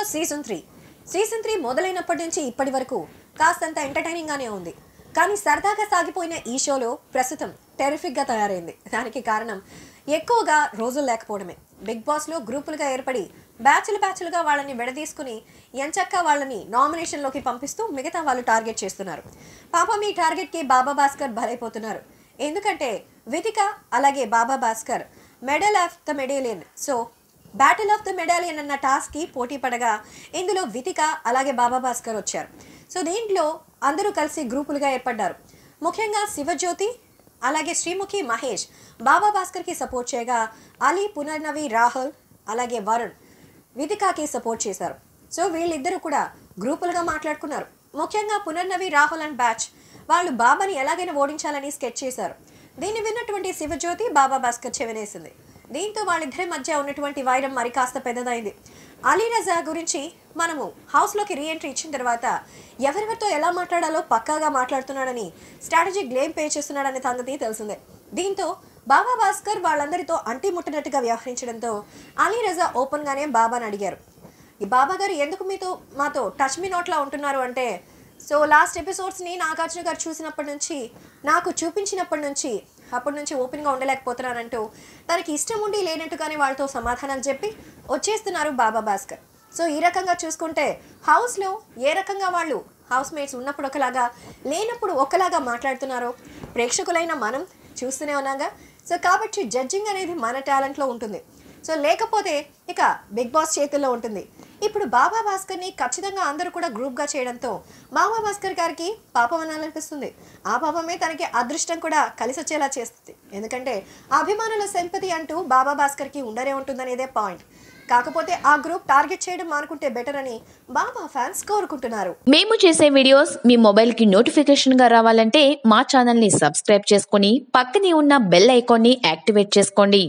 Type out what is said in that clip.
Boss season 3 మొదలైనప్పటి నుంచి ఇప్పటి వరకు కాస్తంత ఎంటర్టైనింగ్ గానే ఉంది. కానీ సరదాగా సాగిపోయిన ఈ షోలో ప్రస్తుతం టెరిఫిక్ గా తయారైంది. దానికి కారణం ఎక్కువగా రోజులు లేకపోవడమే. బిగ్ బాస్ లో గ్రూపులుగా ఏర్పడి బ్యాచ్లుగా వాళ్ళని విడదీసుకుని ఎంచక్కా వాళ్ళని నామినేషన్ లోకి పంపిస్తూ మిగతా వాళ్ళు టార్గెట్ చేస్తున్నారు. పాపం ఈ టార్గెట్ కి బాబా భాస్కర్ బలైపోతున్నారు. ఎందుకంటే వితిక అలాగే Baba Bhaskar medal of the medallion battle of the medallion అన్న టాస్క్ కి పోటీ పడగా ఇందులో వితిక అలాగే బాబా భాస్కర్ వచ్చారు. సో దీంట్లో అందరూ కలిసి గ్రూపులుగా ఏర్పడ్డారు. ముఖ్యంగా శివజ్యోతి అలాగే శ్రీముఖి మహేష్ బాబా భాస్కర్ కి సపోర్ట్ చేయగా అలీ, పునర్నవి, రాహుల్ అలాగే వరుణ్ వితికాకి సపోర్ట్ చేశారు. సో వీళ్ళిద్దరూ కూడా గ్రూపులుగా మాట్లాడుకున్నారు. ముఖ్యంగా పునర్నవి, రాహుల్ అండ్ బ్యాచ్ వాళ్ళు బాబాని ఎలాగైనా ఓడించాలని స్కెచ్ చేశారు. దీన్ని విన్నటువంటి శివజ్యోతి బాబా భాస్కర్ చెవినేసింది. దీంతో వాళ్ళిద్దరి మధ్య ఉన్నటువంటి వైరం మరి కాస్త పెద్దదైంది. అలీ రజా గురించి మనము హౌస్లోకి రీఎంట్రీ ఇచ్చిన తర్వాత ఎవరెవరితో ఎలా మాట్లాడాలో పక్కాగా మాట్లాడుతున్నాడని స్ట్రాటజిక్ గేమ్ ప్లే చేస్తున్నాడనే సంగతి తెలిసిందే. దీంతో బాబా భాస్కర్ వాళ్ళందరితో అంటిముట్టినట్టుగా వ్యవహరించడంతో అలీ రజా ఓపెన్గానే బాబాని అడిగారు, ఈ బాబా గారు ఎందుకు మాతో టచ్ మీ నోట్లా ఉంటున్నారు అంటే, సో లాస్ట్ ఎపిసోడ్స్ని నాగార్జున గారు చూసినప్పటి నుంచి నాకు చూపించినప్పటి నుంచి అప్పటి నుంచి ఓపెన్గా ఉండలేకపోతున్నానంటూ తనకి ఇష్టం ఉండి లేనట్టుగానే వాళ్ళతో సమాధానాలు చెప్పి వచ్చేస్తున్నారు బాబా భాస్కర్. సో ఈ రకంగా చూసుకుంటే హౌస్లో ఏ రకంగా వాళ్ళు హౌస్ మేట్స్ ఉన్నప్పుడు ఒకలాగా లేనప్పుడు ఒకలాగా మాట్లాడుతున్నారో ప్రేక్షకులైన మనం చూస్తూనే ఉన్నాగా. సో కాబట్టి జడ్జింగ్ అనేది మన టాలెంట్లో ఉంటుంది. సో లేకపోతే ఇక బిగ్ బాస్ చేతుల్లో ఉంటుంది. ఇప్పుడు బాబా భాస్కర్ని ఖచ్చితంగా అందరూ కూడా గ్రూప్గా చేయడంతో బాబా భాస్కర్ గారికి పాపం అనాలనిపిస్తుంది. ఆ పాపమే తనకి అదృష్టం కూడా కలిసి వచ్చేలా చేస్తుంది. ఎందుకంటే అభిమానుల సింపతి అంటూ బాబా భాస్కర్కి ఉండనే ఉంటుందనేదే పాయింట్. కాకపోతే ఆ గ్రూప్ టార్గెట్ చేయడం మానుకుంటే బెటర్ అని బాబా ఫ్యాన్స్ కోరుకుంటున్నారు. మేము చేసే వీడియోస్ మీ మొబైల్కి నోటిఫికేషన్గా రావాలంటే మా ఛానల్ని సబ్స్క్రైబ్ చేసుకొని పక్కనే ఉన్న బెల్ ఐకాన్ని యాక్టివేట్ చేసుకోండి.